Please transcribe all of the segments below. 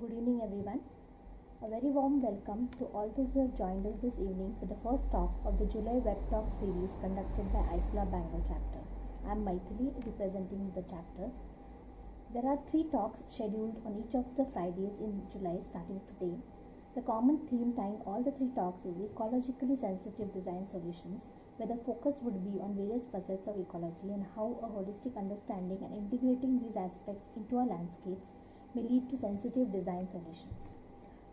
Good evening, everyone. A very warm welcome to all those who have joined us this evening for the first talk of the July Web Talk series conducted by ISLA Bangalore chapter. I am Maithili representing the chapter. There are 3 talks scheduled on each of the Fridays in July starting today. The common theme tying all the 3 talks is ecologically sensitive design solutions, where the focus would be on various facets of ecology and how a holistic understanding and integrating these aspects into our landscapes may lead to sensitive design solutions.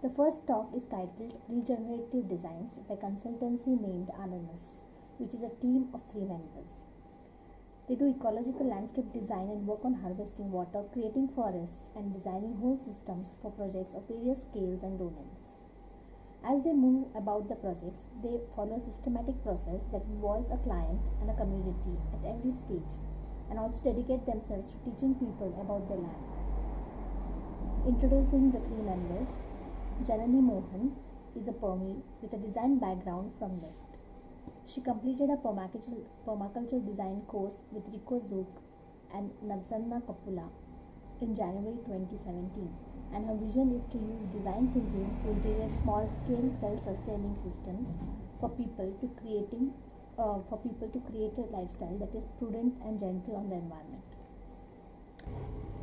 The first talk is titled Regenerative Designs by consultancy named Ananas, which is a team of 3 members. They do ecological landscape design and work on harvesting water, creating forests, and designing whole systems for projects of various scales and domains. As they move about the projects, they follow a systematic process that involves a client and a community at every stage, and also dedicate themselves to teaching people about their land. Introducing the 3 members, Janani Mohan is a Permi with a design background from left. She completed a permaculture design course with Rico Zook and Navsanna Kapula in January 2017, and her vision is to use design thinking to integrate small-scale self-sustaining systems for people to create a lifestyle that is prudent and gentle on the environment.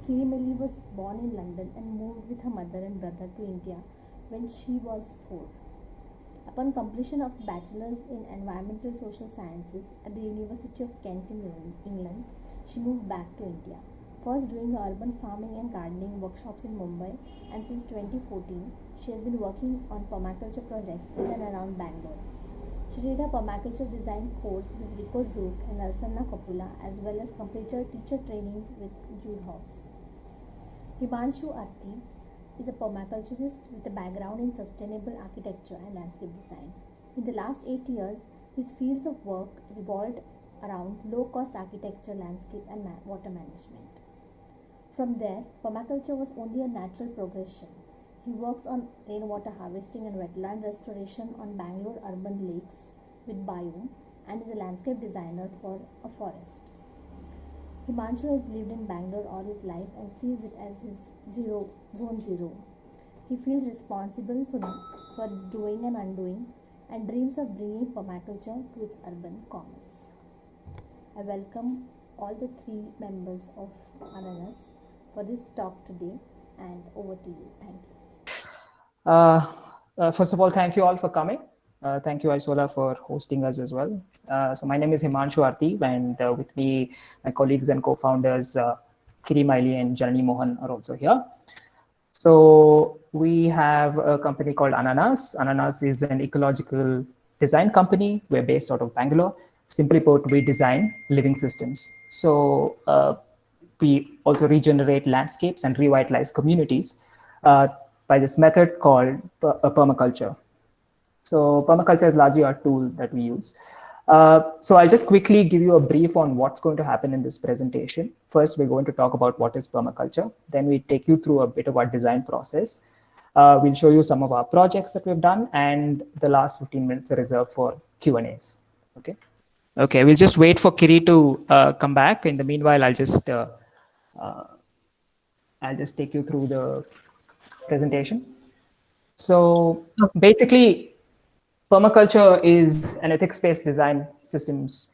Kirimelli was born in London and moved with her mother and brother to India when she was 4. Upon completion of Bachelor's in Environmental Social Sciences at the University of Kent in England, she moved back to India, first doing urban farming and gardening workshops in Mumbai, and since 2014, she has been working on permaculture projects in and around Bangalore. She did a permaculture design course with Rico Zook and Nalsanna Kapula, as well as completed teacher training with Jude Hobbs. Himanshu Arti is a permaculturist with a background in sustainable architecture and landscape design. In the last 8 years, his fields of work revolved around low-cost architecture, landscape, and water management. From there, permaculture was only a natural progression. He works on rainwater harvesting and wetland restoration on Bangalore urban lakes with Biome and is a landscape designer for a forest. Himanshu has lived in Bangalore all his life and sees it as his zone zero. He feels responsible for its doing and undoing and dreams of bringing permaculture to its urban commons. I welcome all the 3 members of Ananas for this talk today, and over to you. Thank you. First of all, thank you all for coming. Thank you, Isola, for hosting us as well. So my name is Himanshu Arti, and with me, my colleagues and co-founders, Kiri Miley and Janani Mohan are also here. So we have a company called Ananas. Ananas is an ecological design company. We're based out of Bangalore. Simply put, we design living systems. So we also regenerate landscapes and revitalize communities by this method called permaculture. So permaculture is largely our tool that we use. So I'll just quickly give you a brief on what's going to happen in this presentation. First, we're going to talk about what is permaculture. Then we take you through a bit of our design process. We'll show you some of our projects that we've done, and the last 15 minutes are reserved for Q&As. Okay, we'll just wait for Kiri to come back. In the meanwhile, I'll just take you through the presentation. So basically, permaculture is an ethics-based design systems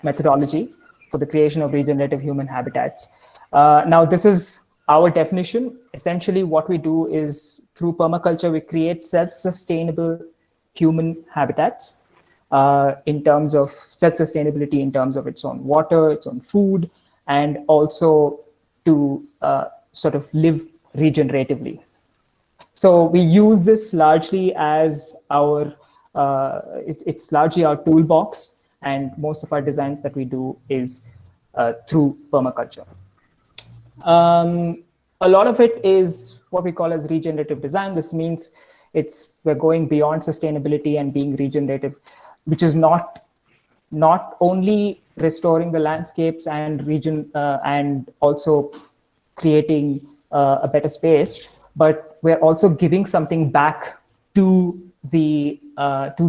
methodology for the creation of regenerative human habitats. Now, this is our definition. Essentially, what we do is through permaculture, we create self-sustainable human habitats in terms of self-sustainability, in terms of its own water, its own food, and also to sort of live regeneratively. So we use this largely as our, it's largely our toolbox, and most of our designs that we do is through permaculture. A lot of it is what we call as regenerative design. This means we're going beyond sustainability and being regenerative, which is not only restoring the landscapes and region and also creating a better space, but we're also giving something back to the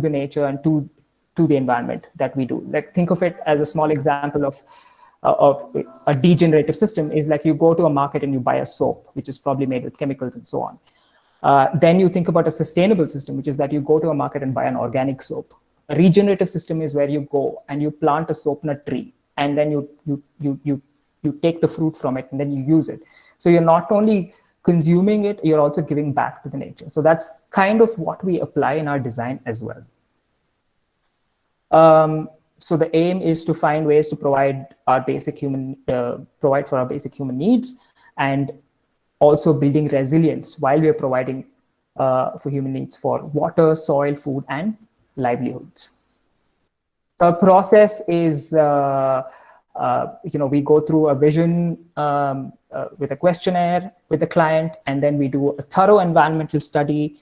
nature and to the environment that we do. Like, think of it as a small example of of a degenerative system is like you go to a market and you buy a soap, which is probably made with chemicals and so on. Then you think about a sustainable system, which is that you go to a market and buy an organic soap. A regenerative system is where you go and you plant a soap nut tree, and then you take the fruit from it and then you use it. So you're not only consuming it, you're also giving back to the nature. So that's kind of what we apply in our design as well. So the aim is to find ways to provide our basic human, provide for our basic human needs, and also building resilience while we are providing for human needs for water, soil, food, and livelihoods. The process is, we go through a vision with a questionnaire with the client, and then we do a thorough environmental study.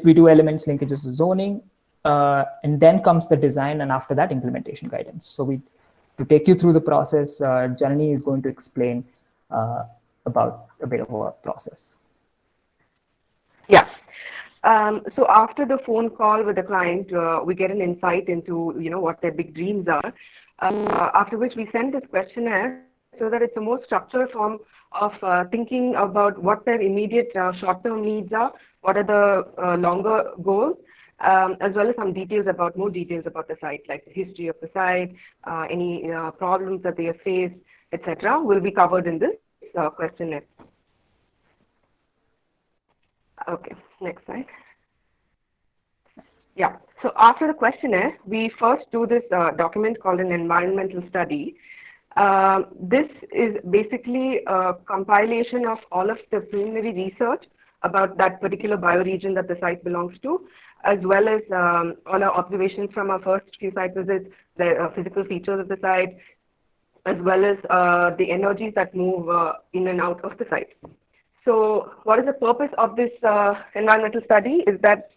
We do elements, linkages, zoning, and then comes the design, and after that, implementation guidance. So to take you through the process, Janani is going to explain about a bit of a process. Yeah. So after the phone call with the client, we get an insight into what their big dreams are. After which we send this questionnaire so that it's a more structured form of thinking about what their immediate short-term needs are, what are the longer goals, as well as some more details about the site, like the history of the site, any problems that they have faced, etc., will be covered in this questionnaire. Okay, next slide. Yeah, so after the questionnaire, we first do this document called an environmental study. This is basically a compilation of all of the preliminary research about that particular bioregion that the site belongs to, as well as all our observations from our first few site visits, the physical features of the site, as well as the energies that move in and out of the site. So what is the purpose of this environmental study is that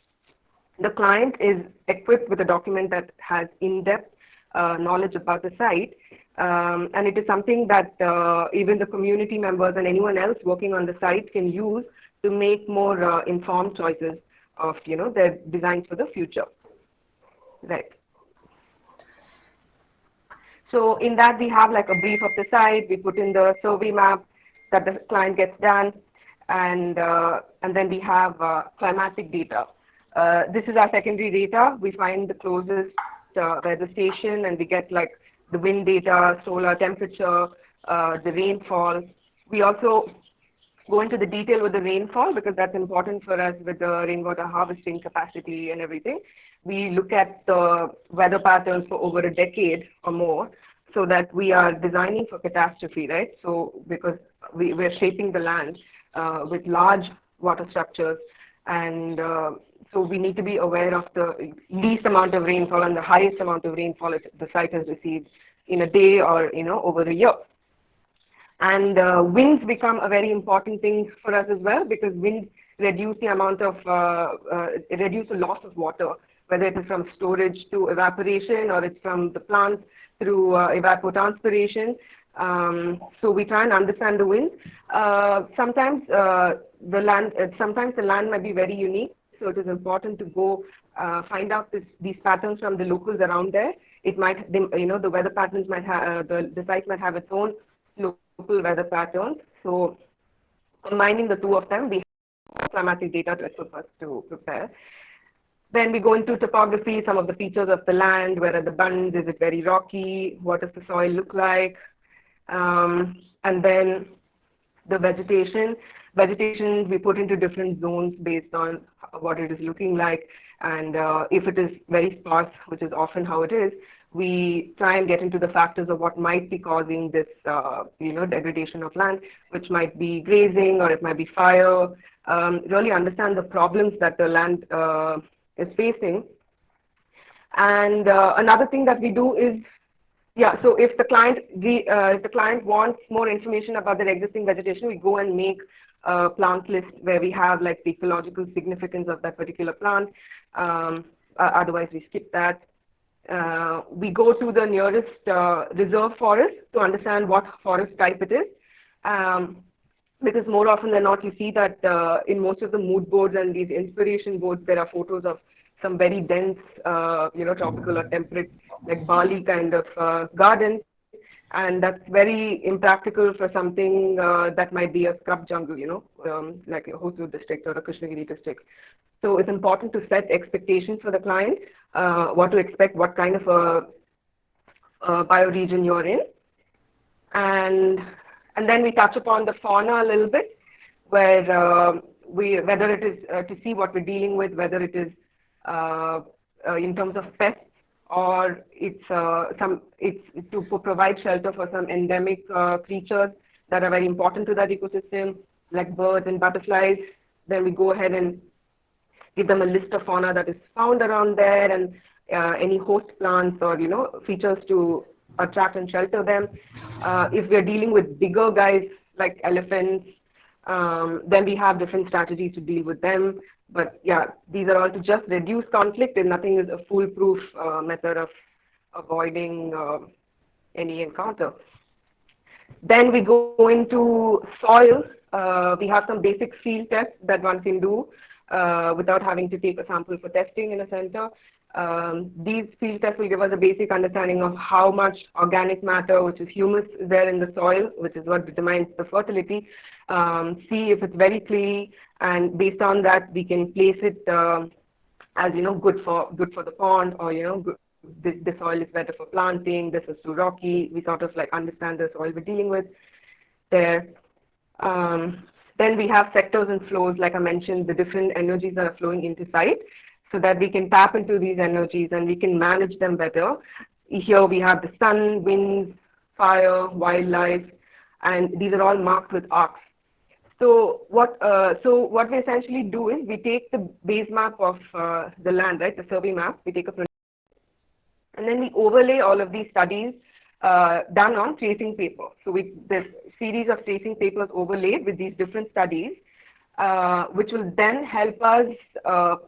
the client is equipped with a document that has in-depth knowledge about the site, and it is something that even the community members and anyone else working on the site can use to make more informed choices of their designs for the future. Right. So in that we have like a brief of the site, we put in the survey map that the client gets done, and then we have climatic data. This is our secondary data. We find the closest weather station, and we get like the wind data, solar temperature, the rainfall. We also go into the detail with the rainfall because that's important for us with the rainwater harvesting capacity and everything. We look at the weather patterns for over a decade or more so that we are designing for catastrophe, right? So because we're shaping the land with large water structures, and so we need to be aware of the least amount of rainfall and the highest amount of rainfall the site has received in a day or over a year. And winds become a very important thing for us as well, because winds reduce the amount of reduce the loss of water, whether it is from storage to evaporation or it's from the plants through evapotranspiration. So we try and understand the winds. Sometimes the land might be very unique, so it is important to go find out these patterns from the locals around there. It might, the weather patterns might have, the site might have its own local weather patterns. So combining the two of them, we have climatic data to help us to prepare. Then we go into topography, some of the features of the land. Where are the bunds? Is it very rocky? What does the soil look like? And then the vegetation. Vegetation we put into different zones based on what it is looking like. And if it is very sparse, which is often how it is, we try and get into the factors of what might be causing this, degradation of land, which might be grazing or it might be fire. Really understand the problems that the land is facing. And another thing that we do is, so if the client wants more information about the existing vegetation, we go and make a plant list where we have like the ecological significance of that particular plant. Otherwise, we skip that. We go to the nearest reserve forest to understand what forest type it is. Because more often than not, you see that in most of the mood boards and these inspiration boards, there are photos of some very dense, tropical or temperate, like Bali kind of gardens. And that's very impractical for something that might be a scrub jungle, like a Hosur district or a Krishnagiri district. So it's important to set expectations for the client, what to expect, what kind of a bioregion you're in. And then we touch upon the fauna a little bit, where whether it is to see what we're dealing with, whether it is in terms of pests, or it's to provide shelter for some endemic creatures that are very important to that ecosystem, like birds and butterflies. Then we go ahead and give them a list of fauna that is found around there, and any host plants or features to attract and shelter them. If we're dealing with bigger guys like elephants, then we have different strategies to deal with them. But yeah, these are all to just reduce conflict, and nothing is a foolproof method of avoiding any encounter. Then we go into soil. We have some basic field tests that one can do without having to take a sample for testing in a center. These field tests will give us a basic understanding of how much organic matter, which is humus, is there in the soil, which is what determines the fertility. See if it's very clean, and based on that, we can place it as good for the pond, or the soil is better for planting. This is too rocky. We sort of like understand the soil we're dealing with there. Then we have sectors and flows, like I mentioned, the different energies that are flowing into site, so that we can tap into these energies and we can manage them better. Here we have the sun, winds, fire, wildlife, and these are all marked with arcs. So what we essentially do is we take the base map of the land, right, the survey map, we take a print, and then we overlay all of these studies done on tracing paper. So there's a series of tracing papers overlaid with these different studies, which will then help us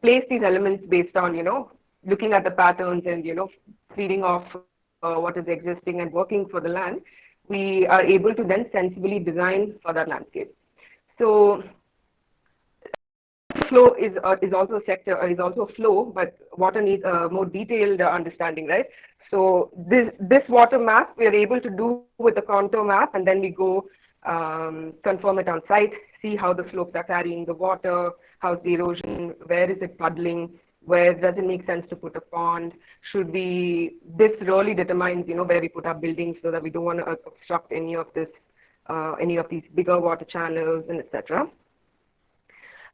place these elements based on, looking at the patterns and, feeding off what is existing and working for the land. We are able to then sensibly design for that landscape. So flow is also a sector, is also a flow, but water needs a more detailed understanding, right? So this water map we are able to do with the contour map, and then we go confirm it on site, see how the slopes are carrying the water, how's the erosion, where is it puddling, where does it make sense to put a pond, this really determines, where we put our buildings, so that we don't want to obstruct any of these bigger water channels, and etc.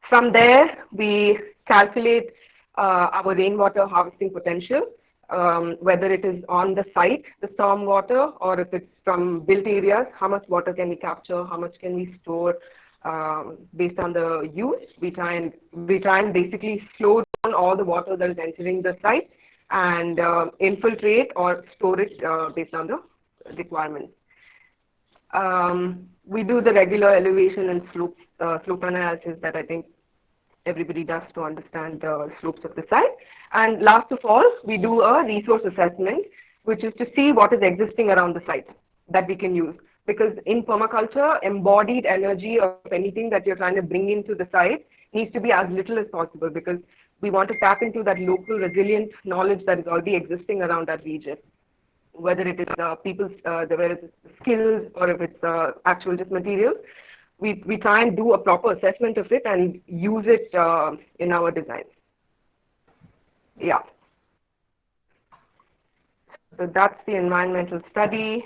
From there, we calculate our rainwater harvesting potential, whether it is on the site, the storm water, or if it's from built areas, how much water can we capture, how much can we store based on the use. We try and basically slow down all the water that is entering the site and infiltrate or store it based on the requirements. We do the regular elevation and slope analysis that I think everybody does to understand the slopes of the site. And last of all, we do a resource assessment, which is to see what is existing around the site that we can use. Because in permaculture, embodied energy of anything that you're trying to bring into the site needs to be as little as possible, because we want to tap into that local resilient knowledge that is already existing around that region. Whether it is people's skills, or if it's actual just materials, we try and do a proper assessment of it and use it in our designs. Yeah. So that's the environmental study.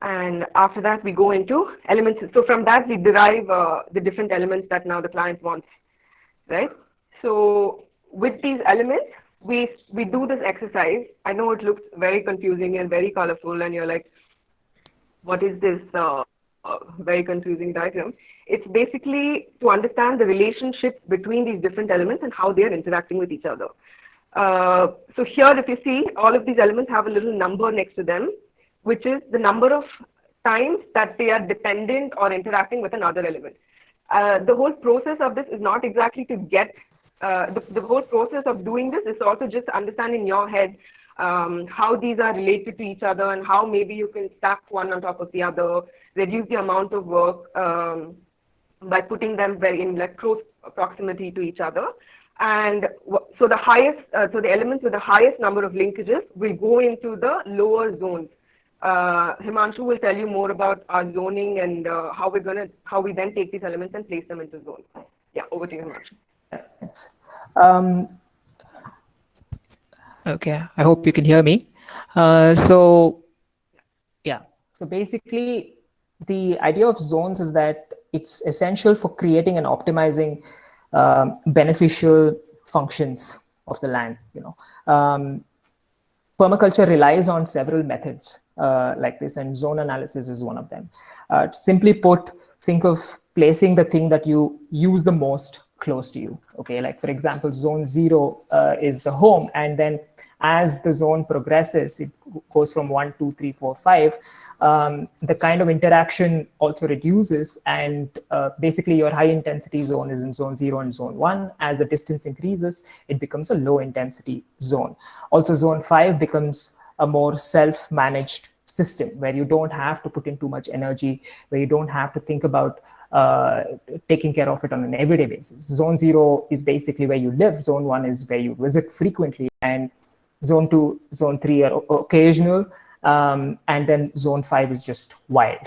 And after that, we go into elements. So from that, we derive the different elements that now the client wants, right? So with these elements, we do this exercise. I know it looks very confusing and very colorful, and you're like, what is this very confusing diagram? It's basically to understand the relationships between these different elements and how they're interacting with each other. So here, if you see, all of these elements have a little number next to them, which is the number of times that they are dependent or interacting with another element. The whole process of this is not exactly to get, the whole process of doing this is also just understand in your head how these are related to each other, and how maybe you can stack one on top of the other, reduce the amount of work by putting them very in like close proximity to each other. And so the highest, so the elements with the highest number of linkages will go into the lower zones, Himanshu will tell you more about our zoning and how we then take these elements and place them into zones. Yeah, over to you, Himanshu. Yes. Okay, I hope you can hear me. So basically, the idea of zones is that it's essential for creating and optimizing beneficial functions of the land. Permaculture relies on several methods like this, and zone analysis is one of them. Simply put, think of placing the thing that you use the most close to you. Okay, like for example, zone 0 is the home, and then as the zone progresses, it goes from 1, 2, 3, 4, 5. The kind of interaction also reduces, and basically your high intensity zone is in zone 0 and zone 1. As the distance increases, it becomes a low intensity zone. Also, zone 5 becomes a more self-managed system where you don't have to put in too much energy, where you don't have to think about taking care of it on an everyday basis. Zone 0 is basically where you live. Zone 1 is where you visit frequently, and zone 2, zone 3 are occasional, and then zone 5 is just wild.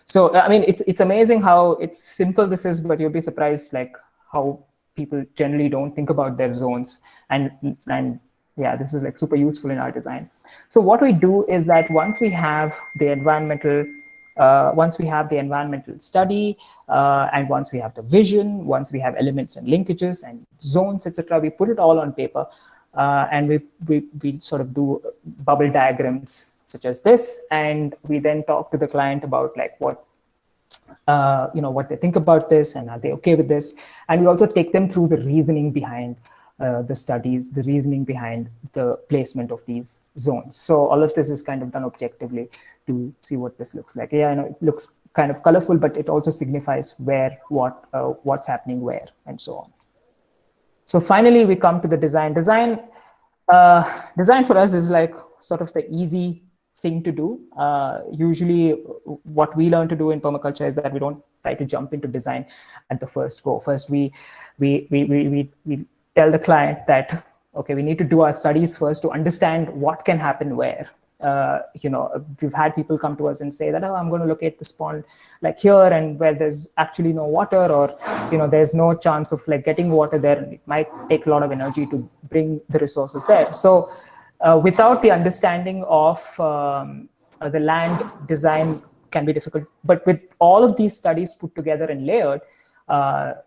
So I mean, it's amazing how it's simple this is, but you'll be surprised like how people generally don't think about their zones, and yeah, this is like super useful in our design. So what we do is that once we have the environmental study, and once we have the vision, once we have elements and linkages and zones, etc., we put it all on paper, and we sort of do bubble diagrams such as this, and we then talk to the client about like what they think about this, and are they okay with this, and we also take them through the reasoning behind the studies, the reasoning behind the placement of these zones. So all of this is kind of done objectively to see what this looks like. Yeah, I know it looks kind of colorful, but it also signifies where, what's happening where, and so on. So finally, we come to the design. Design for us is like sort of the easy thing to do. Usually, what we learn to do in permaculture is that we don't try to jump into design at the first go. First, we tell the client that, okay, we need to do our studies first to understand what can happen where. We've had people come to us and say that, oh, I'm going to locate this pond like here, and where there's actually no water, or there's no chance of like getting water there, and it might take a lot of energy to bring the resources there. So without the understanding of the land, design can be difficult, but with all of these studies put together and layered,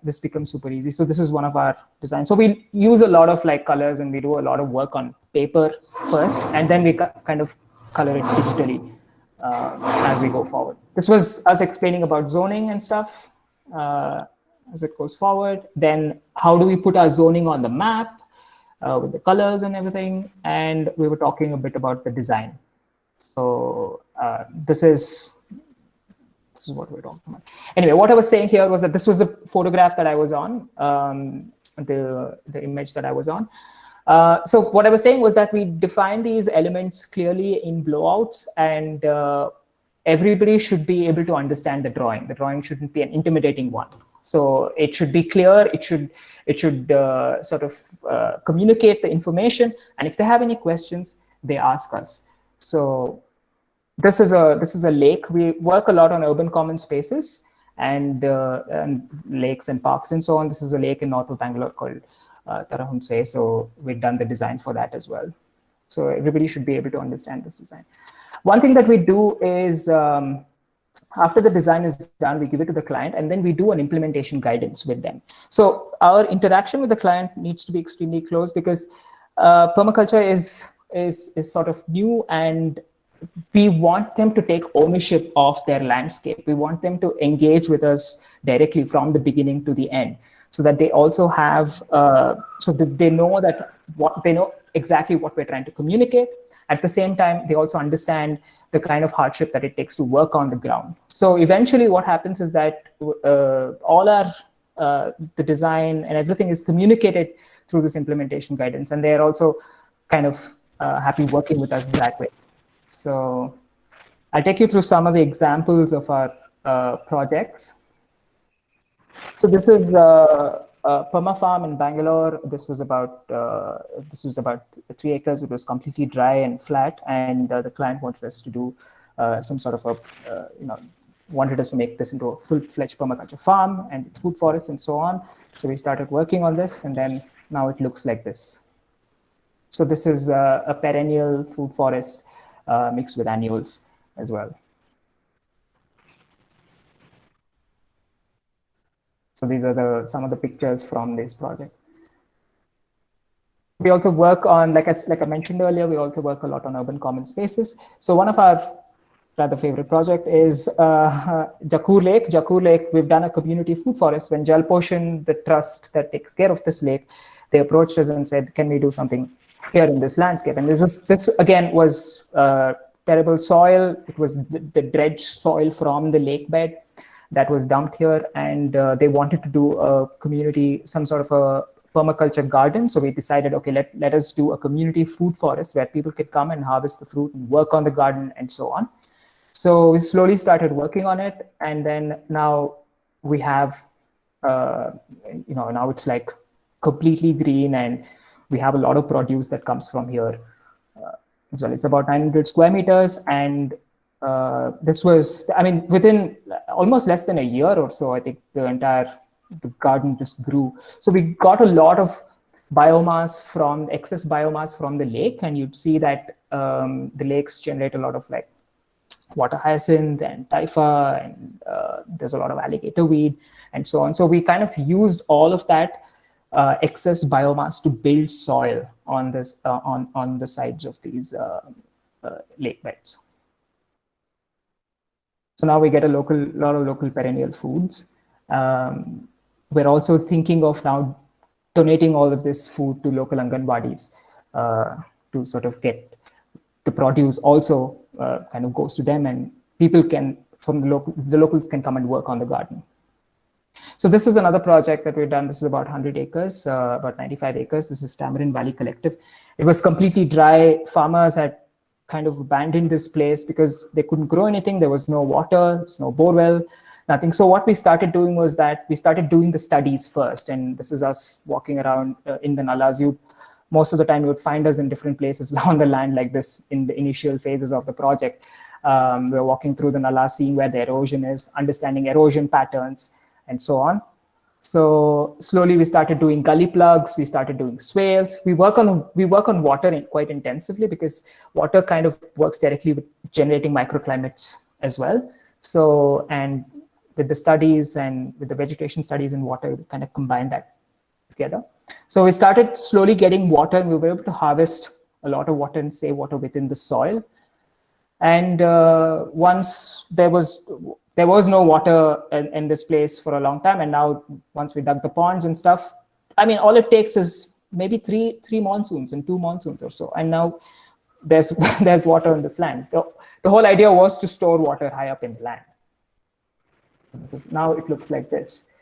this becomes super easy. So this is one of our designs. So we use a lot of like colors, and we do a lot of work on paper first, and then we kind of color it digitally as we go forward. This was us explaining about zoning and stuff as it goes forward. Then how do we put our zoning on the map with the colors and everything? And we were talking a bit about the design. So this is what we're talking about. Anyway, what I was saying here was that this was the photograph that I was on, the image that I was on. So what I was saying was that we define these elements clearly in blowouts, and everybody should be able to understand the drawing. The drawing shouldn't be an intimidating one. So it should be clear. It should sort of communicate the information. And if they have any questions, they ask us. So this is a lake. We work a lot on urban common spaces and lakes and parks and so on. This is a lake in north of Bangalore called Tarahumse. So we've done the design for that as well. So everybody should be able to understand this design. One thing that we do is after the design is done, we give it to the client, and then we do an implementation guidance with them. So our interaction with the client needs to be extremely close, because permaculture is sort of new, and we want them to take ownership of their landscape. We want them to engage with us directly from the beginning to the end, so that they also have, so that they know exactly what we're trying to communicate. At the same time, they also understand the kind of hardship that it takes to work on the ground. So eventually what happens is that all the design and everything is communicated through this implementation guidance, and they're also kind of happy working with us that way. So I'll take you through some of the examples of our projects. So this is perma farm in Bangalore. This was about 3 acres. It was completely dry and flat, and the client wanted us to do some sort of wanted us to make this into a full-fledged permaculture farm and food forests and so on. So we started working on this, and then now it looks like this. So this is a perennial food forest mixed with annuals as well. So these are some of the pictures from this project. We also work on, like I mentioned earlier, we also work a lot on urban common spaces. So one of our rather favorite project is Jakur Lake. Jakur Lake, we've done a community food forest. When Jal Poshan, the trust that takes care of this lake, they approached us and said, can we do something here in this landscape? And this again was terrible soil. It was the dredged soil from the lake bed that was dumped here, and they wanted to do a community, some sort of a permaculture garden. So we decided, okay, let us do a community food forest where people could come and harvest the fruit and work on the garden and so on. So we slowly started working on it, and then now we have, now it's like completely green, and we have a lot of produce that comes from here as well. It's about 900 square meters, and this was, within almost less than a year or so, I think the garden just grew. So we got a lot of excess biomass from the lake, and you'd see that the lakes generate a lot of like water hyacinth and typha, and there's a lot of alligator weed and so on. So we kind of used all of that excess biomass to build soil on this on the sides of these lake beds. So now we get a lot of local perennial foods. We're also thinking of now donating all of this food to local Anganwadis to sort of get the produce also kind of goes to them, and people can, from the locals can come and work on the garden. So this is another project that we've done. This is about 100 acres, about 95 acres. This is Tamarind Valley Collective. It was completely dry. Farmers had kind of abandoned this place because they couldn't grow anything. There was no water, there's no borewell, nothing. So what we started doing was that we started doing the studies first. And this is us walking around in the nalas. Most of the time you would find us in different places on the land like this in the initial phases of the project. We're walking through the nalas, seeing where the erosion is, understanding erosion patterns, and so on. So slowly we started doing gully plugs, we started doing swales. We work on water quite intensively because water kind of works directly with generating microclimates as well. So, and with the studies and with the vegetation studies in water, we kind of combine that together. So we started slowly getting water, and we were able to harvest a lot of water and save water within the soil. And once there was no water in this place for a long time, and now once we dug the ponds and stuff, all it takes is maybe three monsoons and 2 monsoons or so, and now there's there's water in this land. The whole idea was to store water high up in the land. Now it looks like this.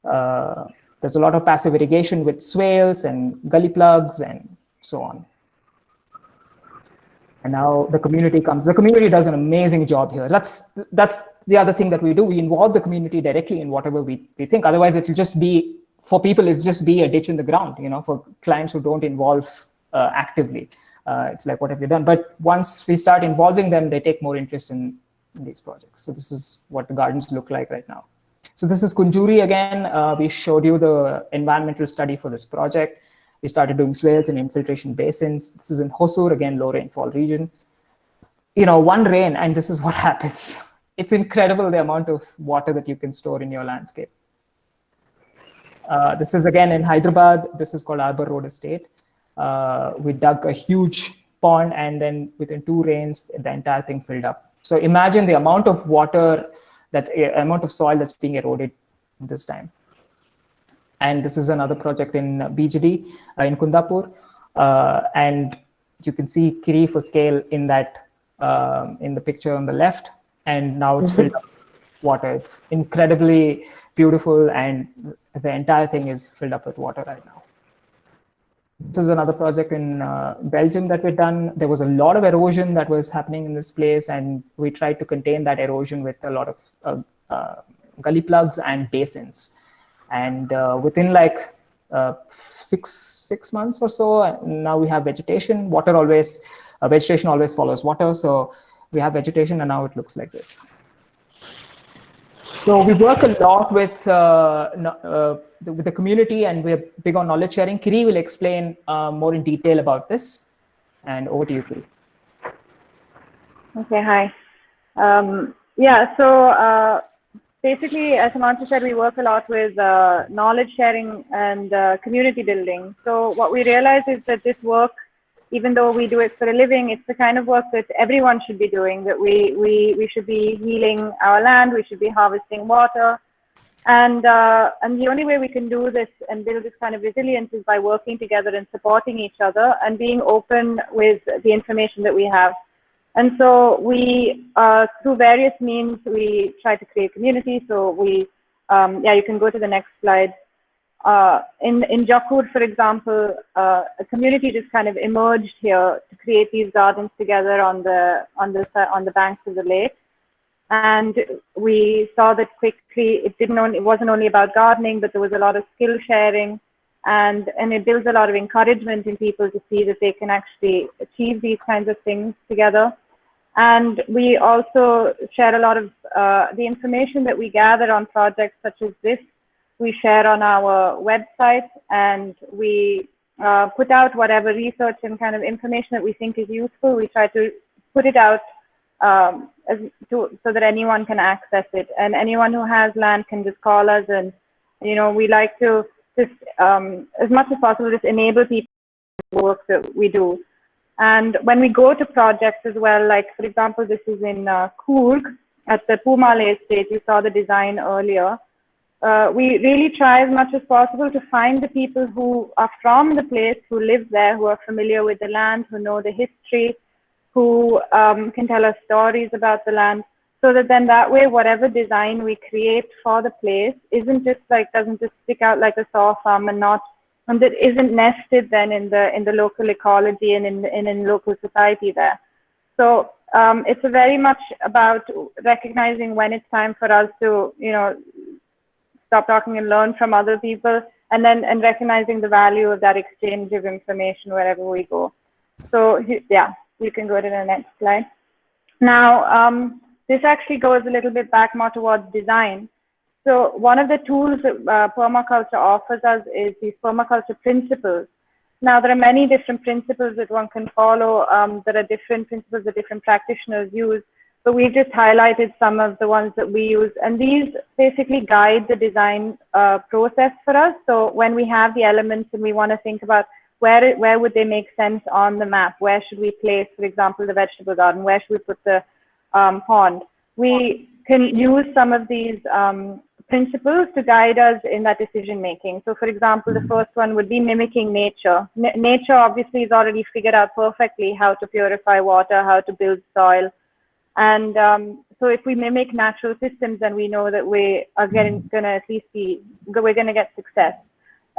There's a lot of passive irrigation with swales and gully plugs and so on. And now the community comes. The community does an amazing job here. That's the other thing that we do. We involve the community directly in whatever we think. Otherwise, it'll just be, for people, it'll just be a ditch in the ground, for clients who don't involve actively. It's like, what have you done? But once we start involving them, they take more interest in these projects. So this is what the gardens look like right now. So this is Kunjuri again. We showed you the environmental study for this project. We started doing swales and infiltration basins. This is in Hosur, again, low rainfall region. One rain, and this is what happens. It's incredible the amount of water that you can store in your landscape. This is again in Hyderabad. This is called Arbor Road Estate. We dug a huge pond, and then within 2 rains, the entire thing filled up. So imagine the amount of water, amount of soil that's being eroded this time. And this is another project in BGD in Kundapur. And you can see Kiri for scale in that, in the picture on the left. And now it's filled up with water. It's incredibly beautiful, and the entire thing is filled up with water right now. This is another project in Belgium that we've done. There was a lot of erosion that was happening in this place, and we tried to contain that erosion with a lot of gully plugs and basins. And within like 6 months or so, now we have vegetation. Vegetation always follows water. So we have vegetation, and now it looks like this. So we work a lot with the community, and we're big on knowledge sharing. Kiri will explain more in detail about this. And over to you, Kiri. Okay, hi. Yeah, so basically, as Himanshu said, we work a lot with knowledge sharing and community building. So what we realize is that this work, even though we do it for a living, it's the kind of work that everyone should be doing, that we should be healing our land, we should be harvesting water. And the only way we can do this and build this kind of resilience is by working together and supporting each other and being open with the information that we have. And so we, through various means, we try to create community. So we, yeah, you can go to the next slide. In Jakur, for example, a community just kind of emerged here to create these gardens together on the banks of the lake. And we saw that quickly it wasn't only about gardening, but there was a lot of skill sharing, and it builds a lot of encouragement in people to see that they can actually achieve these kinds of things together. And we also share a lot of the information that we gather on projects such as this. We share on our website, and we put out whatever research and kind of information that we think is useful. We try to put it out so that anyone can access it, and anyone who has land can just call us. And we like to just as much as possible just enable people to the work that we do. And when we go to projects as well, like for example, this is in Coorg at the Pumale estate. You saw the design earlier. We really try as much as possible to find the people who are from the place, who live there, who are familiar with the land, who know the history, who can tell us stories about the land, so that then that way, whatever design we create for the place doesn't just stick out like a sore thumb, and that isn't nested then in the local ecology and in local society there. So it's very much about recognizing when it's time for us to stop talking and learn from other people, and recognizing the value of that exchange of information wherever we go. So yeah, you can go to the next slide. Now, this actually goes a little bit back more towards design. So one of the tools that permaculture offers us is these permaculture principles. Now, there are many different principles that one can follow. There are different principles that different practitioners use, but we've just highlighted some of the ones that we use. And these basically guide the design process for us. So when we have the elements and we want to think about where would they make sense on the map, where should we place, for example, the vegetable garden, where should we put the pond, we can use some of these principles to guide us in that decision making. So for example, the first one would be mimicking nature. Nature obviously is already figured out perfectly how to purify water, how to build soil. And so if we mimic natural systems, then we know that we are we're going to get success.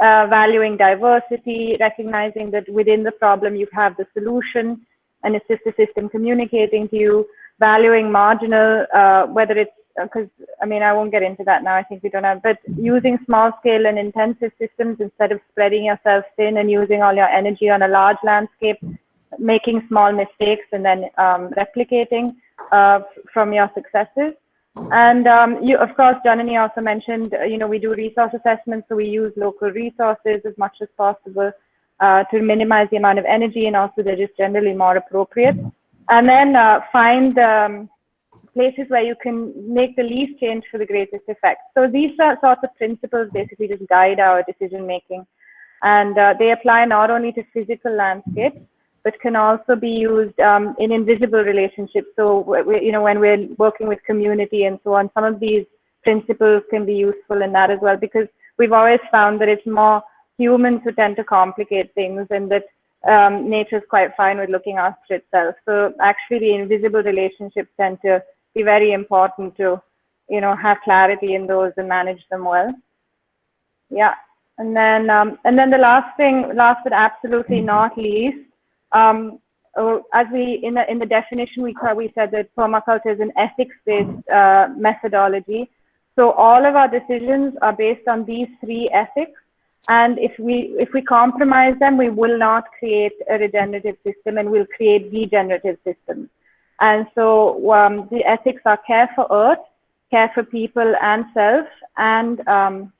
Valuing diversity, recognizing that within the problem you have the solution, and it's just the system communicating to you. Valuing marginal, whether it's, because I mean, I won't get into that now, I think we don't have, but using small scale and intensive systems instead of spreading yourself thin and using all your energy on a large landscape, making small mistakes and then replicating from your successes. And you, of course, Janani also mentioned, we do resource assessments, so we use local resources as much as possible to minimize the amount of energy, and also they're just generally more appropriate. And then find places where you can make the least change for the greatest effect. So these sorts of principles basically just guide our decision making, and they apply not only to physical landscapes, but can also be used in invisible relationships. So when we're working with community and so on, some of these principles can be useful in that as well, because we've always found that it's more humans who tend to complicate things, and that nature is quite fine with looking after itself. So actually the invisible relationships tend to be very important to, have clarity in those and manage them well. Yeah. And then the last but absolutely not least, as we, in the definition, we said that permaculture is an ethics-based methodology. So all of our decisions are based on these three ethics. And if we compromise them, we will not create a regenerative system, and we'll create degenerative systems. And so the ethics are care for Earth, care for people and self, and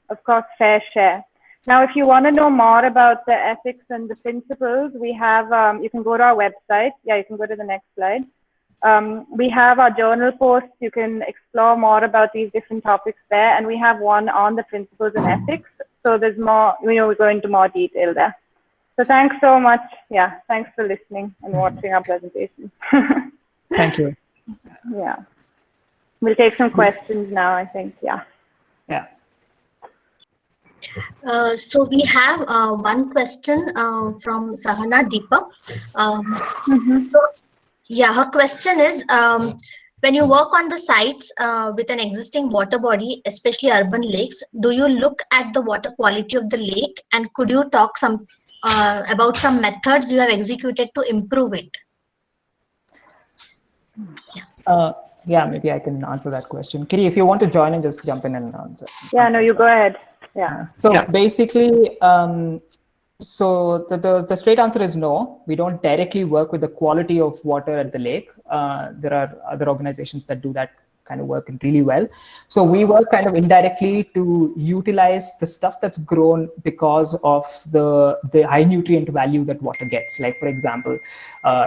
of course, fair share. Now, if you want to know more about the ethics and the principles, we have, you can go to our website. Yeah, you can go to the next slide. We have our journal posts. You can explore more about these different topics there. And we have one on the principles and ethics. So there's more, we go into more detail there. So thanks so much. Yeah, thanks for listening and watching our presentation. Thank you. Yeah. We'll take some questions now, I think. Yeah. Yeah. So we have one question from Sahana Deepa. So yeah, her question is, when you work on the sites with an existing water body, especially urban lakes, do you look at the water quality of the lake, and could you talk about some methods you have executed to improve it? Yeah, maybe I can answer that question. Kiri, if you want to join and just jump in and answer. Yeah, no, you go ahead. Yeah. So basically, so the straight answer is no. We don't directly work with the quality of water at the lake. There are other organizations that do that kind of work really well. So we work kind of indirectly to utilize the stuff that's grown because of the high nutrient value that water gets. Like, for example,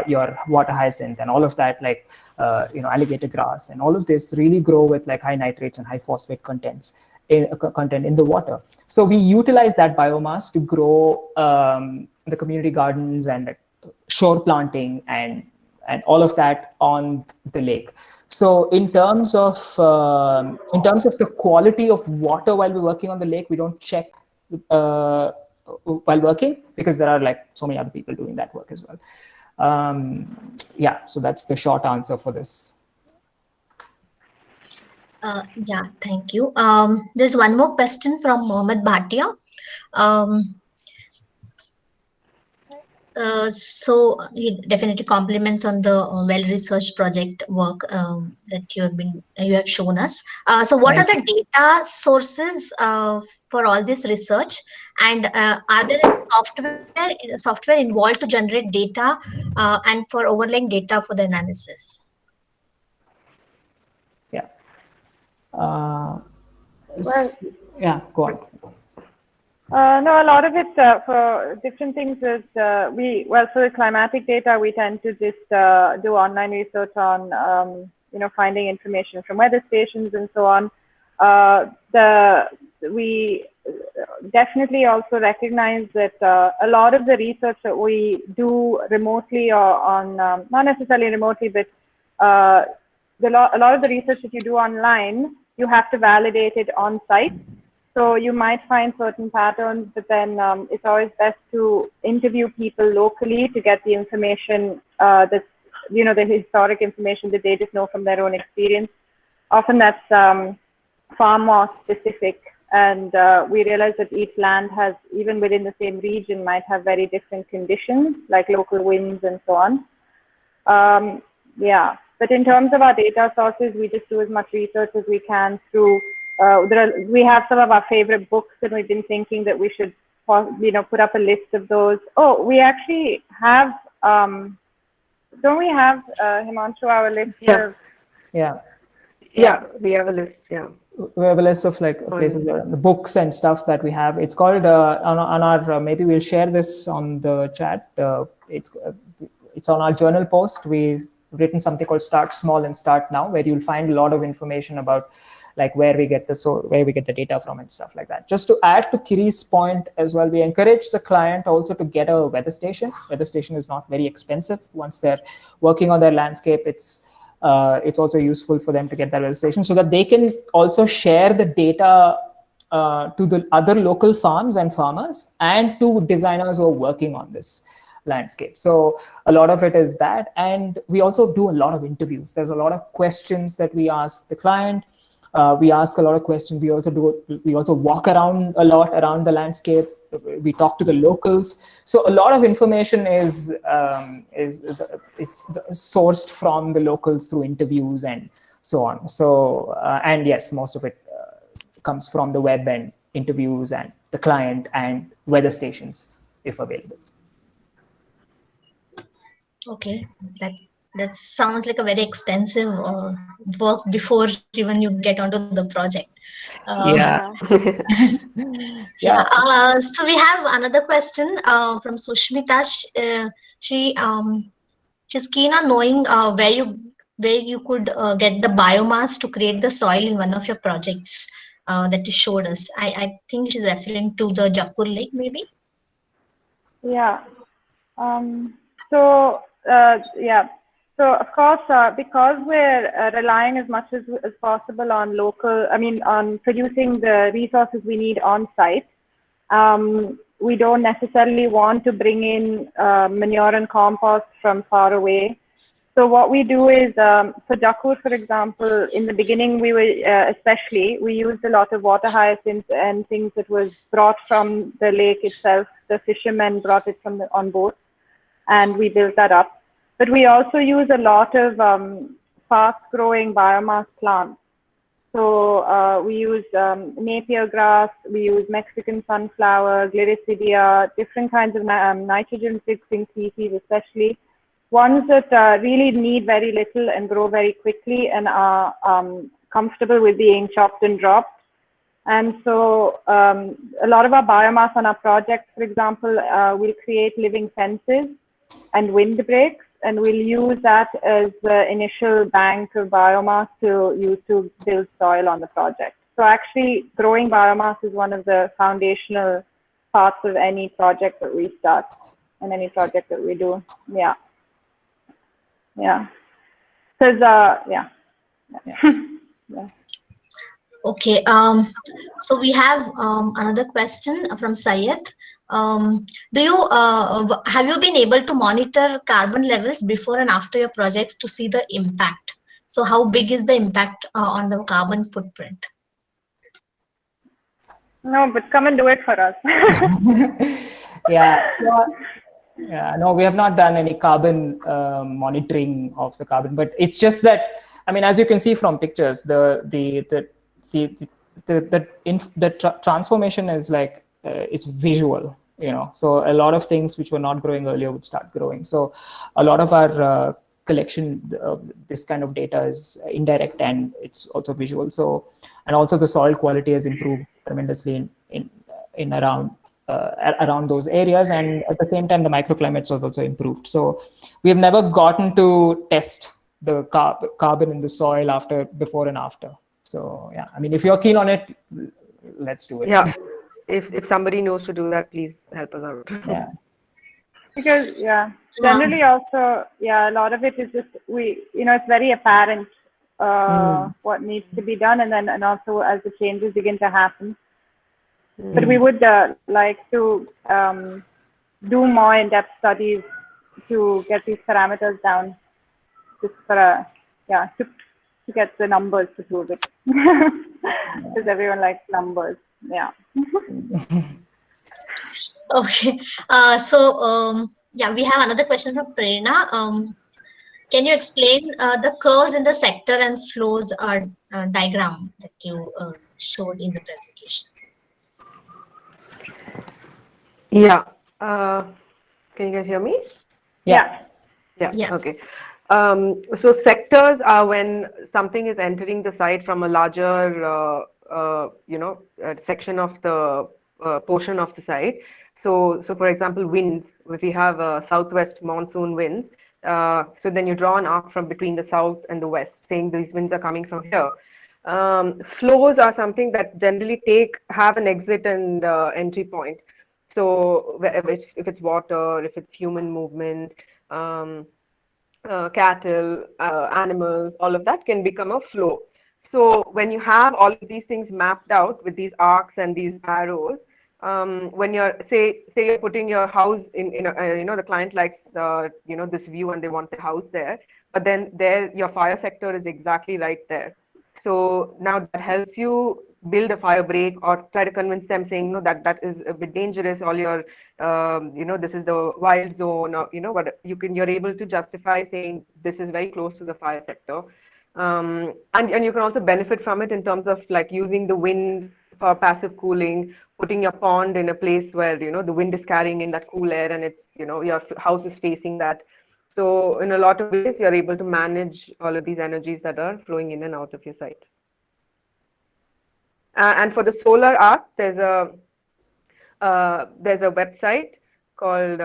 your water hyacinth and all of that, like, alligator grass and all of this really grow with like high nitrates and high phosphate content in the water. So we utilize that biomass to grow the community gardens and shore planting and all of that on the lake. So in terms of the quality of water while we're working on the lake, we don't check while working, because there are like so many other people doing that work as well. Yeah, so that's the short answer for this. Yeah, thank you. There's one more question from Mohammed Bhatia. So he definitely compliments on the well-researched project work that you have shown us. So what are the data sources for all this research, and are there any software involved to generate data and for overlaying data for the analysis? Yeah. Yeah, go on. No, a lot of it for different things is for the climatic data, we tend to just do online research on, finding information from weather stations and so on. We definitely also recognize that a lot of the research that we do remotely or on, not necessarily remotely, but a lot of the research that you do online, you have to validate it on site. So you might find certain patterns, but then it's always best to interview people locally to get the information that's, the historic information that they just know from their own experience. Often that's far more specific. And we realize that each land has, even within the same region, might have very different conditions, like local winds and so on. Yeah, but in terms of our data sources, we just do as much research as we can through we have some of our favorite books, and we've been thinking that we should, put up a list of those. Oh, we actually have, don't we have, Himanshu, our list of? Yeah, we have a list, yeah. We have a list of like places where the books and stuff that we have. It's called on our maybe we'll share this on the chat. It's on our journal post. We've written something called Start Small and Start Now, where you'll find a lot of information about like where we get the data from and stuff like that. Just to add to Kiri's point as well, we encourage the client also to get a weather station. Weather station is not very expensive. Once they're working on their landscape, it's also useful for them to get that weather station so that they can also share the data to the other local farms and farmers and to designers who are working on this landscape. So a lot of it is that. And we also do a lot of interviews. There's a lot of questions that we ask the client. We ask a lot of questions. We also walk around a lot around the landscape. We talk to the locals. So a lot of information is sourced from the locals through interviews and so on. So and yes, most of it comes from the web and interviews and the client and weather stations if available. Okay, that sounds like a very extensive work before even you get onto the project. Yeah. Yeah. So we have another question from Sushmita. She's keen on knowing where you could get the biomass to create the soil in one of your projects that you showed us. I think she's referring to the Jakur Lake, maybe. Yeah. Yeah. So of course, because we're relying as much as possible on on producing the resources we need on site, we don't necessarily want to bring in manure and compost from far away. So what we do is, for Jakur, for example, in the beginning, we used a lot of water hyacinths and things that was brought from the lake itself. The fishermen brought it on boat, and we built that up. But we also use a lot of fast-growing biomass plants. So we use Napier grass, we use Mexican sunflower, Gliricidia, different kinds of nitrogen-fixing species, especially ones that really need very little and grow very quickly and are comfortable with being chopped and dropped. And so a lot of our biomass on our projects, for example, will create living fences and windbreaks, and we'll use that as the initial bank of biomass to use to build soil on the project. So actually, growing biomass is one of the foundational parts of any project that we start and any project that we do. Yeah. Yeah. Because, yeah. Okay, so we have another question from Syed. Have you been able to monitor carbon levels before and after your projects to see the impact? So how big is the impact on the carbon footprint? No, but come and do it for us. Yeah. Yeah, no, we have not done any carbon monitoring of the carbon, but it's just that, I mean, as you can see from pictures, the transformation is like it's visual, you know. So a lot of things which were not growing earlier would start growing. So a lot of our collection, this kind of data is indirect and it's also visual. So, and also the soil quality has improved tremendously in around those areas, and at the same time the microclimates have also improved. So we have never gotten to test the carbon in the soil before and after. So yeah, I mean, if you're keen on it, let's do it. Yeah, if somebody knows to do that, please help us out. Yeah. Because generally also, a lot of it is just it's very apparent what needs to be done, and also as the changes begin to happen. But we would like to do more in-depth studies to get these parameters down, just for to get the numbers to prove it, because everyone likes numbers. Yeah. Okay. Yeah, we have another question from Prerna. Can you explain the curves in the sector and flows diagram that you showed in the presentation? Yeah. Can you guys hear me? Yeah. Yeah. Okay. So sectors are when something is entering the site from a larger, section of the portion of the site. So for example, winds. If we have southwest monsoon winds, so then you draw an arc from between the south and the west, saying these winds are coming from here. Flows are something that generally have an exit and entry point. So if it's water, if it's human movement, cattle, animals, all of that can become a flow. So when you have all of these things mapped out with these arcs and these arrows, when you're say you're putting your house in the client likes this view and they want the house there, but then your fire sector is exactly right there. So now that helps you build a fire break or try to convince them saying, no, that is a bit dangerous, all your, this is the wild zone, or, you're able to justify saying this is very close to the fire sector. And you can also benefit from it in terms of like using the wind for passive cooling, putting your pond in a place where, you know, the wind is carrying in that cool air and it's, you know, your house is facing that. So in a lot of ways, you're able to manage all of these energies that are flowing in and out of your site. And for the solar arc, there's a website called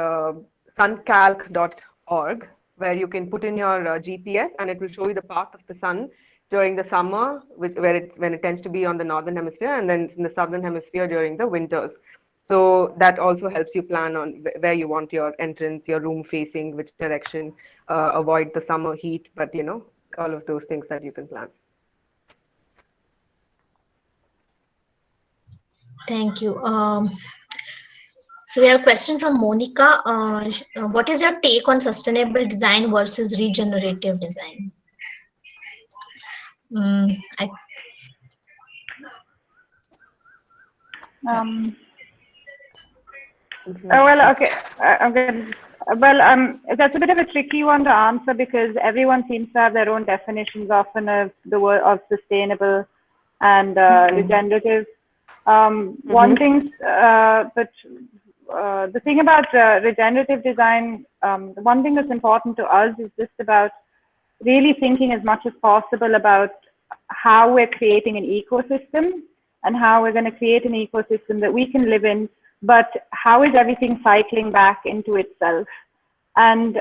suncalc.org, where you can put in your GPS and it will show you the path of the sun during the summer, when it tends to be on the northern hemisphere, and then in the southern hemisphere during the winters. So that also helps you plan on where you want your entrance, your room facing, which direction, avoid the summer heat, but you know, all of those things that you can plan. Thank you. So we have a question from Monica. What is your take on sustainable design versus regenerative design? That's a bit of a tricky one to answer because everyone seems to have their own definitions often of the word of sustainable and regenerative. One thing, but the thing about regenerative design, the one thing that's important to us is just about really thinking as much as possible about how we're creating an ecosystem and how we're going to create an ecosystem that we can live in, but how is everything cycling back into itself? And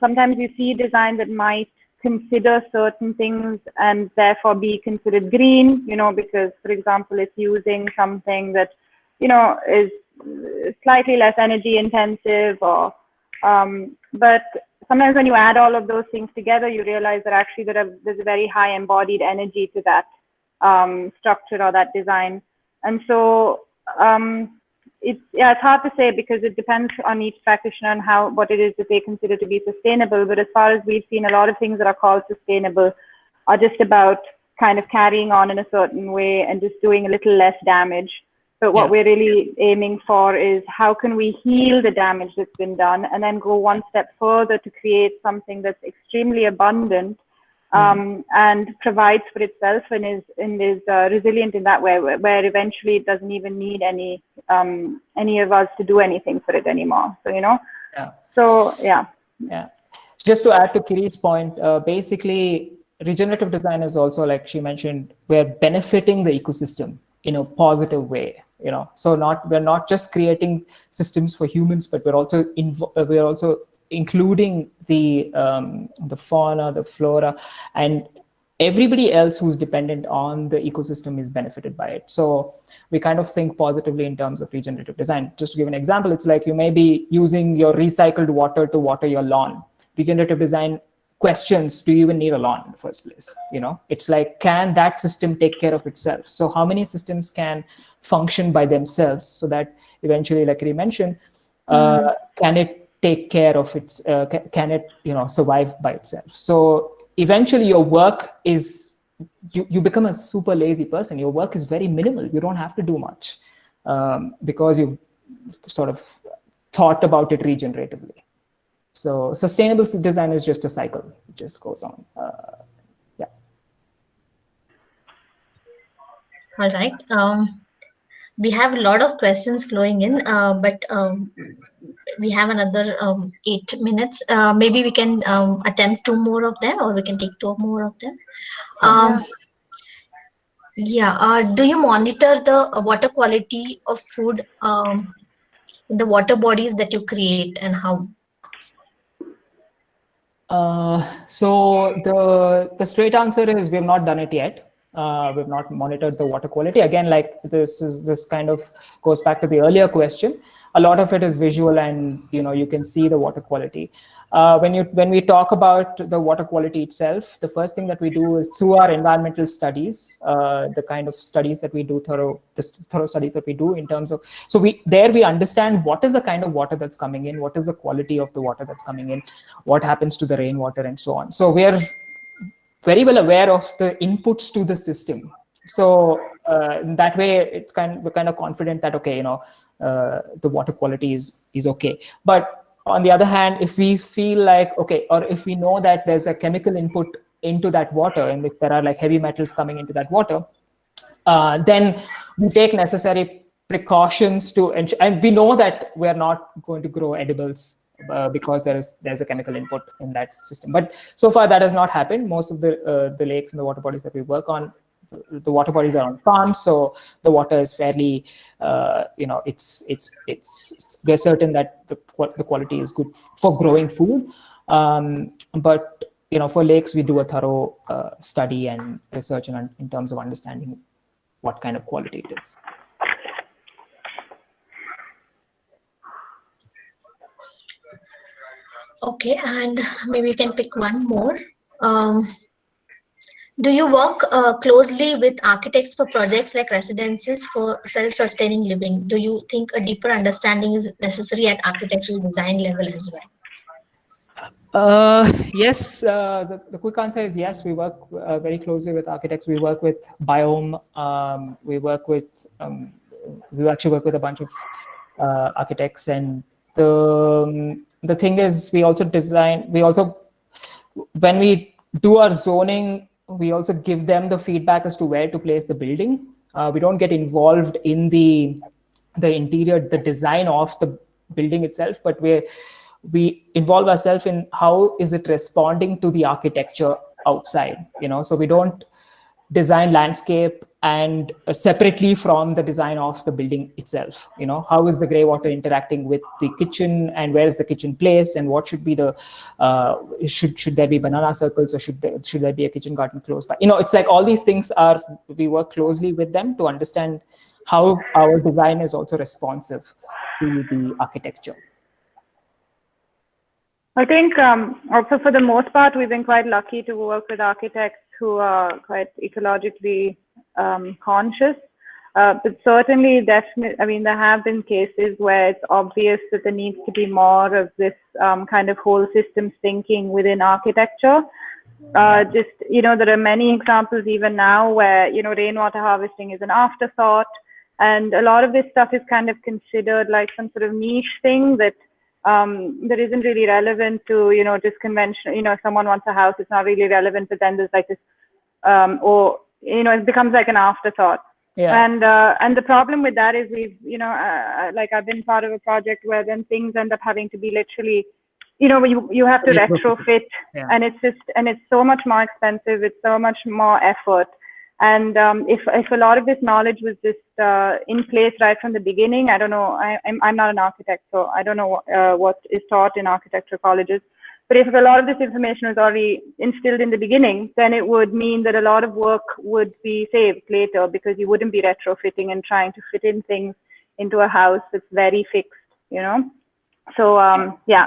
sometimes you see design that might consider certain things and therefore be considered green, you know, because, for example, it's using something that, you know, is slightly less energy intensive, or but sometimes when you add all of those things together, you realize that actually there's a very high embodied energy to that structure or that design. And so it's hard to say because it depends on each practitioner and what it is that they consider to be sustainable. But as far as we've seen, a lot of things that are called sustainable are just about kind of carrying on in a certain way and just doing a little less damage. But what we're really aiming for is how can we heal the damage that's been done and then go one step further to create something that's extremely abundant and provides for itself and is resilient in that way, where eventually it doesn't even need any of us to do anything for it anymore. So, you know, Just to add to Kiri's point, basically regenerative design is also, like she mentioned, we're benefiting the ecosystem in a positive way, you know. So we're not just creating systems for humans, but we're also including the fauna, the flora, and everybody else who's dependent on the ecosystem is benefited by it. So we kind of think positively in terms of regenerative design. Just to give an example, it's like you may be using your recycled water to water your lawn. Regenerative design questions, do you even need a lawn in the first place? You know, it's like, can that system take care of itself? So how many systems can function by themselves so that eventually, like you mentioned, can it take care of its, can it, you know, survive by itself? So eventually your work is, you become a super lazy person. Your work is very minimal. You don't have to do much because you've sort of thought about it regeneratively. So sustainable design is just a cycle. It just goes on. All right. We have a lot of questions flowing in, but we have another 8 minutes. Maybe we can attempt 2 more of them, or we can take 2 more of them. Do you monitor the water quality of food in the water bodies that you create, and how? So the straight answer is we have not done it yet. We've not monitored the water quality. Again, like this kind of goes back to the earlier question. A lot of it is visual, and you know, you can see the water quality. When we talk about the water quality itself, the first thing that we do is through our environmental studies, the kind of studies that we do, thorough studies that we do in terms of, so we understand what is the kind of water that's coming in, what is the quality of the water that's coming in, what happens to the rainwater, and so on. So we are very well aware of the inputs to the system. So that way, we're kind of confident that, okay, you know, the water quality is okay. But on the other hand, if we feel like, okay, or if we know that there's a chemical input into that water, and if there are like heavy metals coming into that water, then we take necessary precautions to ensure, and we know that we are not going to grow edibles because there's a chemical input in that system. But so far that has not happened. Most of the lakes and the water bodies that we work on, the water bodies are on farms, so the water is fairly, we're certain that the quality is good for growing food. But for lakes, we do a thorough study and research in terms of understanding what kind of quality it is. Okay, and maybe you can pick one more. Do you work closely with architects for projects like residences for self-sustaining living? Do you think a deeper understanding is necessary at architectural design level as well? Yes, the quick answer is yes. We work very closely with architects. We work with Biome. We actually work with a bunch of architects, and the thing is, when we do our zoning, we also give them the feedback as to where to place the building. We don't get involved in the interior, the design of the building itself, but we involve ourselves in how is it responding to the architecture outside. So we don't design landscape and separately from the design of the building itself. How is the gray water interacting with the kitchen, and where is the kitchen placed, and what should be the should there be banana circles, or should there be a kitchen garden close by? It's like all these things we work closely with them to understand how our design is also responsive to the architecture. I think also for the most part, we've been quite lucky to work with architects who are quite ecologically conscious. But certainly, definitely, there have been cases where it's obvious that there needs to be more of this kind of whole systems thinking within architecture. There are many examples even now where, rainwater harvesting is an afterthought. And a lot of this stuff is kind of considered like some sort of niche thing that isn't really relevant to, just conventional, if someone wants a house, it's not really relevant, but then there's like this, it becomes like an afterthought. Yeah. And the problem with that is I've been part of a project where then things end up having to be literally, you have to retrofit, yeah. And it's so much more expensive. It's so much more effort. And if a lot of this knowledge was just in place right from the beginning, I don't know, I'm not an architect, so I don't know what is taught in architecture colleges. But if a lot of this information was already instilled in the beginning, then it would mean that a lot of work would be saved later, because you wouldn't be retrofitting and trying to fit in things into a house that's very fixed, So,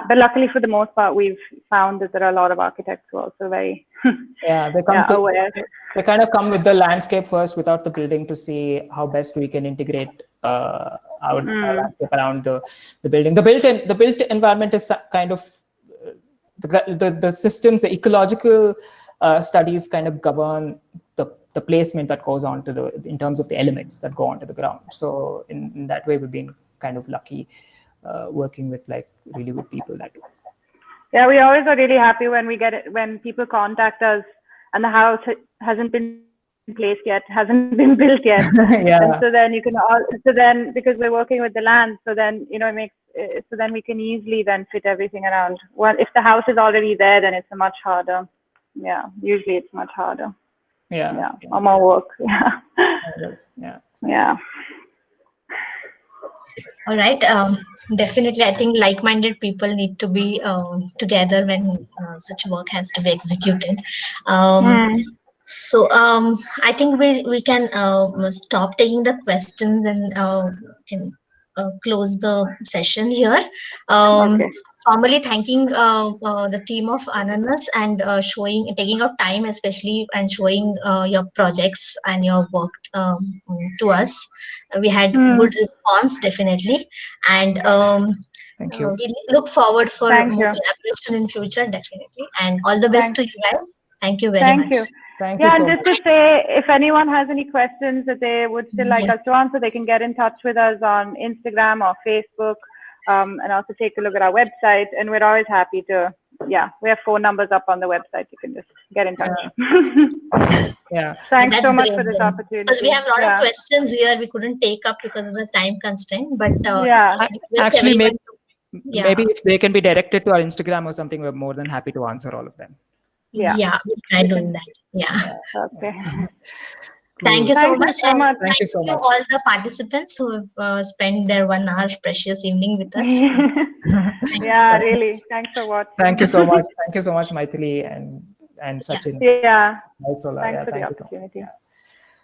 but luckily for the most part, we've found that there are a lot of architects who are also very aware. They kind of come with the landscape first without the building to see how best we can integrate our landscape around the building. The built environment is kind of the systems, the ecological studies kind of govern the placement that goes on in terms of the elements that go onto the ground. So in that way, we've been kind of lucky working with like really good people that way. Yeah, we always are really happy when people contact us and the house hasn't been placed yet, hasn't been built yet. Yeah. And so then because we're working with the land, so then so then we can easily then fit everything around. Well, if the house is already there, then it's much harder. Yeah, usually it's much harder. Yeah. Or more work. Yeah. Yes. Yeah. Yeah. All right. Definitely, I think like-minded people need to be together when such work has to be executed. So I think we can stop taking the questions and can close the session here. Okay. Formally thanking the team of Ananas and taking out time especially and showing your projects and your work to us. We had good response definitely, and Thank you. we look forward for Thank more you. collaboration in future definitely. And all the best to you guys. Thank you very much. Thank you. Thank you Yeah, so and much. just to say, if anyone has any questions that they would still like us to answer, they can get in touch with us on Instagram or Facebook, and also take a look at our website. And we're always happy to, yeah, we have phone numbers up on the website. You can just get in touch. Yeah. Thanks That's so much great for this then. opportunity. Because we have a lot Yeah. of questions here we couldn't take up because of the time constraint, but Yeah. request Actually, everyone to- yeah. maybe if they can be directed to our Instagram or something, we're more than happy to answer all of them. Yeah. We'll try doing that. Yeah. Okay. Thank you so Thank you much. so And much. Thank you so much. all the participants who have spent their 1 hour precious evening with us. Yeah, really. Thanks for watching. Thank you so much. Thank you so much, Maithili and Sachin. Yeah. Also, Thanks for the thank you so much. opportunity. Yeah.